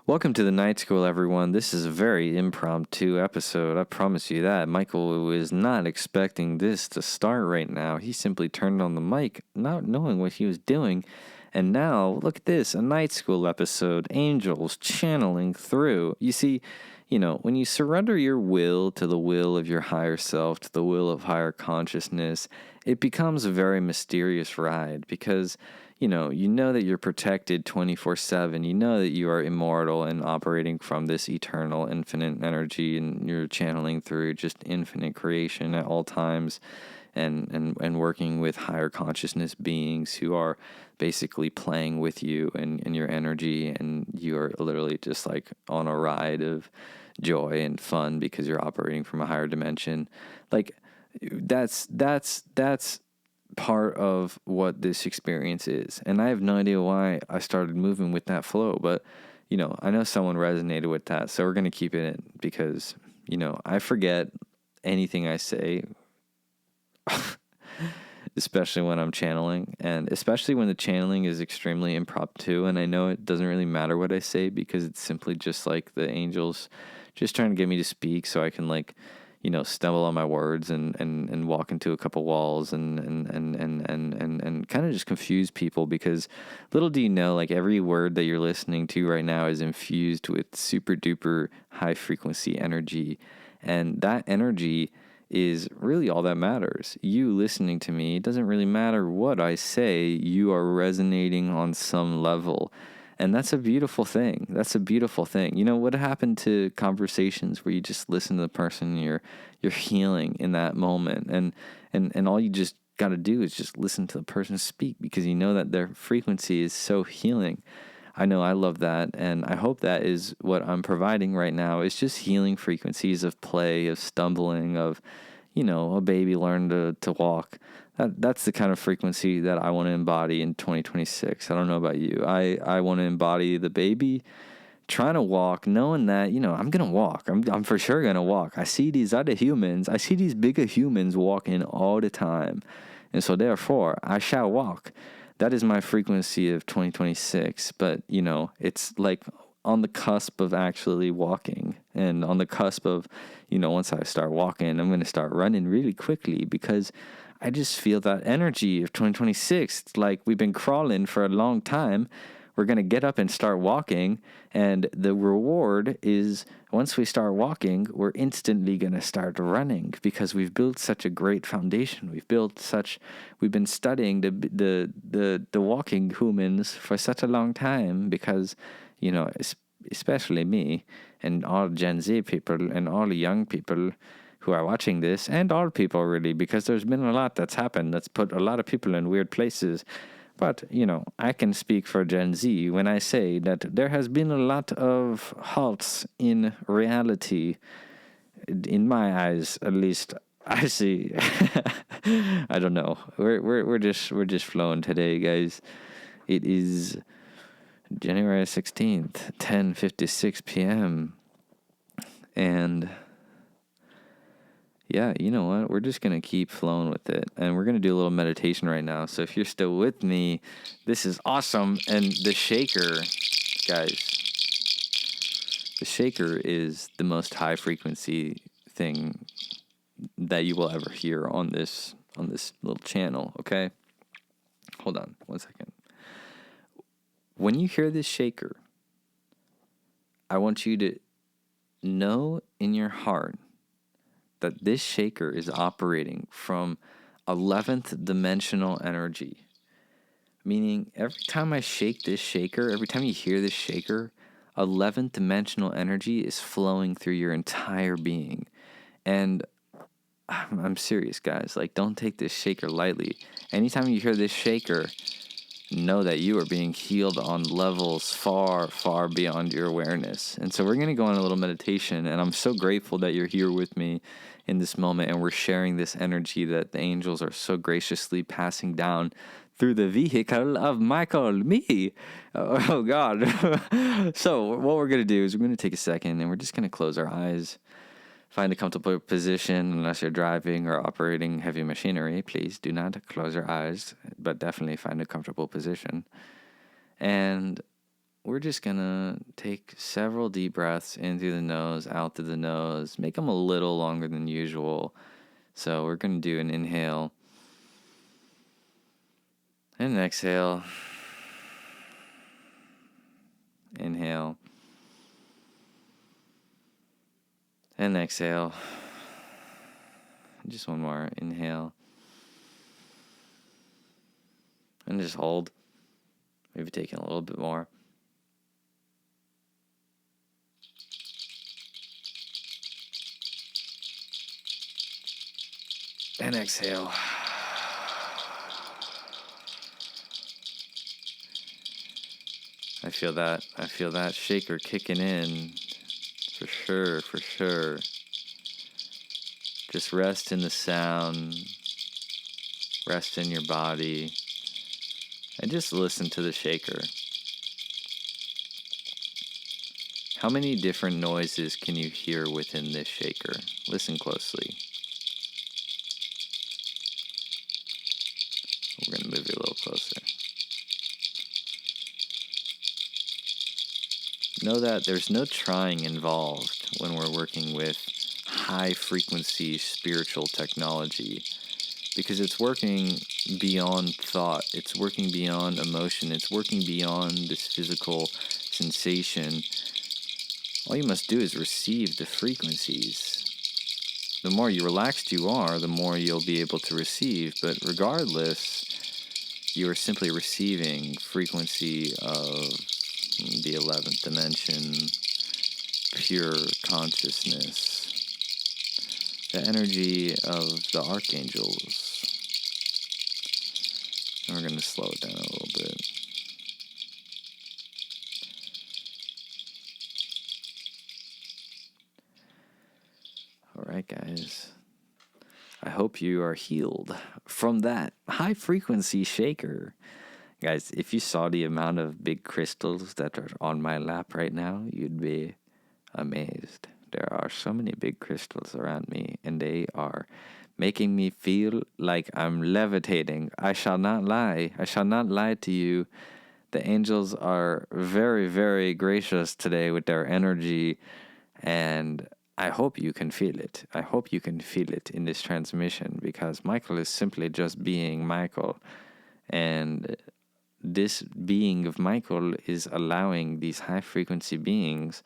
Welcome to the night school, everyone. This is a very impromptu episode. I promise you that. Michael was not expecting this to start right now. He simply turned on the mic, not knowing what he was doing. And now, look at this, a night school episode. Angels channeling through. You see, when you surrender your will to the will of your higher self, to the will of higher consciousness, it becomes a very mysterious ride because you know that you're protected 24/7. You know that you are immortal and operating from this eternal, infinite energy, and you're channeling through just infinite creation at all times, and working with higher consciousness beings who are basically playing with you and your energy, and you are literally just like on a ride of joy and fun because you're operating from a higher dimension. Like that's part of what this experience is. And I have no idea why I started moving with that flow, but I know someone resonated with that, so we're going to keep it in because I forget anything I say especially when I'm channeling, and especially when the channeling is extremely impromptu, and I know it doesn't really matter what I say because it's simply just like the angels just trying to get me to speak so I can stumble on my words and walk into a couple walls and kind of just confuse people, because little do you know, like every word that you're listening to right now is infused with super duper high frequency energy, and that energy is really all that matters. You listening to me, it doesn't really matter what I say, you are resonating on some level. And that's a beautiful thing. That's a beautiful thing. What happened to conversations where you just listen to the person, you're healing in that moment, and all you just got to do is just listen to the person speak because you know that their frequency is so healing. I know I love that, and I hope that is what I'm providing right now. It's just healing frequencies of play, of stumbling, of a baby learn to walk. That's the kind of frequency that I want to embody in 2026. I don't know about you. I want to embody the baby trying to walk, knowing that, I'm going to walk. I'm for sure going to walk. I see these other humans. I see these bigger humans walking all the time. And so therefore, I shall walk. That is my frequency of 2026. But, it's like on the cusp of actually walking, and on the cusp of, once I start walking, I'm going to start running really quickly because I just feel that energy of 2026. It's like we've been crawling for a long time. We're going to get up and start walking, and the reward is once we start walking, we're instantly going to start running because we've built such a great foundation. We've been studying the walking humans for such a long time because, especially me and all Gen Z people and all the young people who are watching this, and all people really, because there's been a lot that's happened that's put a lot of people in weird places. But, I can speak for Gen Z when I say that there has been a lot of halts in reality. In my eyes, at least, I see. I don't know. We're just flowing today, guys. It is January 16th, 10:56 p.m. And yeah, you know what? We're just going to keep flowing with it. And we're going to do a little meditation right now. So if you're still with me, this is awesome. And the shaker, guys, the shaker is the most high frequency thing that you will ever hear on this little channel, okay? Hold on 1 second. When you hear this shaker, I want you to know in your heart that this shaker is operating from 11th dimensional energy. Meaning, every time I shake this shaker, every time you hear this shaker, 11th dimensional energy is flowing through your entire being. And I'm serious, guys. Like, don't take this shaker lightly. Anytime you hear this shaker, know that you are being healed on levels far, far beyond your awareness. And so we're going to go on a little meditation, and I'm so grateful that you're here with me in this moment, and we're sharing this energy that the angels are so graciously passing down through the vehicle of Michael, me. Oh God. So what we're going to do is we're going to take a second, and we're just going to close our eyes. Find a comfortable position. Unless you're driving or operating heavy machinery, please do not close your eyes, but definitely find a comfortable position. And we're just going to take several deep breaths in through the nose, out through the nose. Make them a little longer than usual. So we're going to do an inhale and an exhale. Inhale and exhale. Just one more. Inhale and just hold. Maybe taking a little bit more. And exhale. I feel that shaker kicking in. For sure. Just rest in the sound. Rest in your body. And just listen to the shaker. How many different noises can you hear within this shaker? Listen closely. We're going to move you a little closer. Know that there's no trying involved when we're working with high-frequency spiritual technology, because it's working beyond thought, it's working beyond emotion, it's working beyond this physical sensation. All you must do is receive the frequencies. The more relaxed you are, the more you'll be able to receive, but regardless, you are simply receiving frequency of the 11th dimension, pure consciousness, the energy of the archangels. And we're going to slow it down a little bit. All right, guys. I hope you are healed from that high frequency shaker. Guys, if you saw the amount of big crystals that are on my lap right now, you'd be amazed. There are so many big crystals around me, and they are making me feel like I'm levitating. I shall not lie. I shall not lie to you. The angels are very, very gracious today with their energy, and I hope you can feel it. I hope you can feel it in this transmission, because Michael is simply just being Michael, and this being of Michael is allowing these high-frequency beings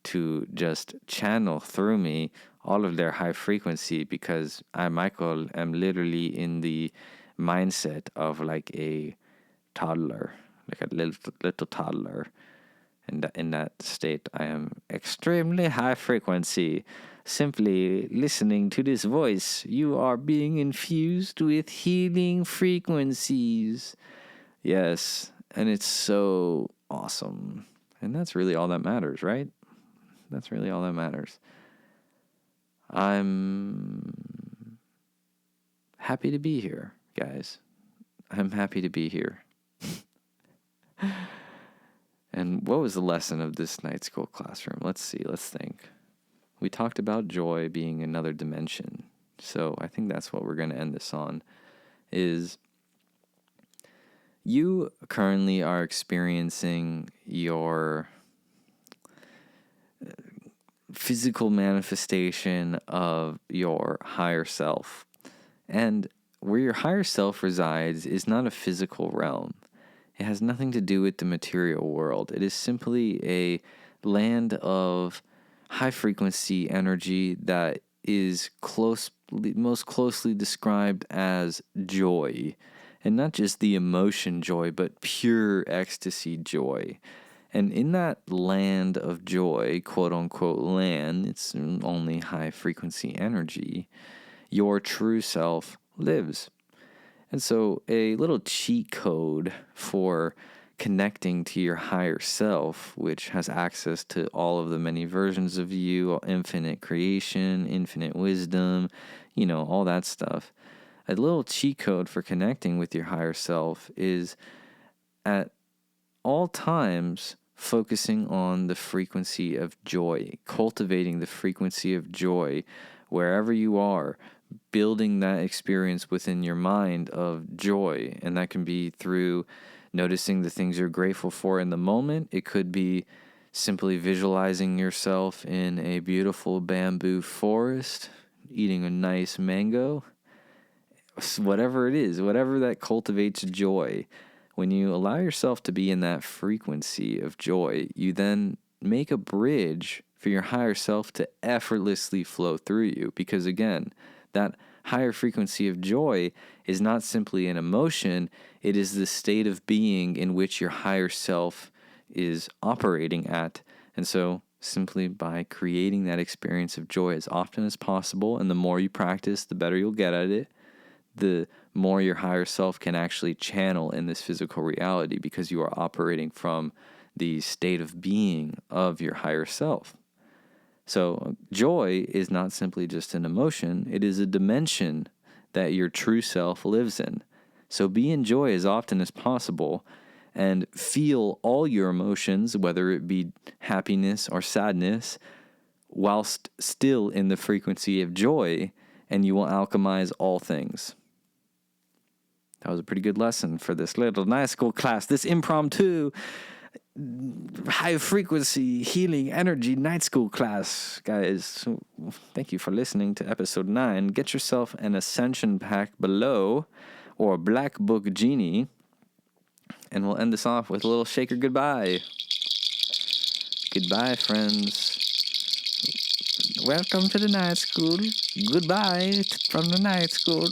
to just channel through me all of their high frequency, because I, Michael, am literally in the mindset of like a toddler, like a little toddler. And in that state, I am extremely high frequency. Simply listening to this voice, you are being infused with healing frequencies. Yes, and it's so awesome. And that's really all that matters, right? That's really all that matters. I'm happy to be here, guys. I'm happy to be here. And what was the lesson of this night school classroom? Let's see, let's think. We talked about joy being another dimension. So I think that's what we're going to end this on, is you currently are experiencing your physical manifestation of your higher self. And where your higher self resides is not a physical realm. It has nothing to do with the material world. It is simply a land of high frequency energy that is most closely described as joy. And not just the emotion joy, but pure ecstasy joy. And in that land of joy, quote unquote land, it's only high frequency energy, your true self lives. And so a little cheat code for connecting to your higher self, which has access to all of the many versions of you, infinite creation, infinite wisdom, all that stuff. A little cheat code for connecting with your higher self is at all times focusing on the frequency of joy, cultivating the frequency of joy wherever you are, building that experience within your mind of joy. And that can be through noticing the things you're grateful for in the moment. It could be simply visualizing yourself in a beautiful bamboo forest, eating a nice mango. Whatever it is, whatever that cultivates joy. When you allow yourself to be in that frequency of joy, you then make a bridge for your higher self to effortlessly flow through you. Because again, that higher frequency of joy is not simply an emotion, it is the state of being in which your higher self is operating at. And so simply by creating that experience of joy as often as possible, and the more you practice, the better you'll get at it, the more your higher self can actually channel in this physical reality, because you are operating from the state of being of your higher self. So joy is not simply just an emotion, it is a dimension that your true self lives in. So be in joy as often as possible and feel all your emotions, whether it be happiness or sadness, whilst still in the frequency of joy, and you will alchemize all things. That was a pretty good lesson for this little night school class, this impromptu high frequency healing energy night school class. Guys, thank you for listening to episode 9. Get yourself an Ascension pack below, or Black Book GENIE, and we'll end this off with a little shaker goodbye. Goodbye, friends. Welcome to the night school. Goodbye from the night school.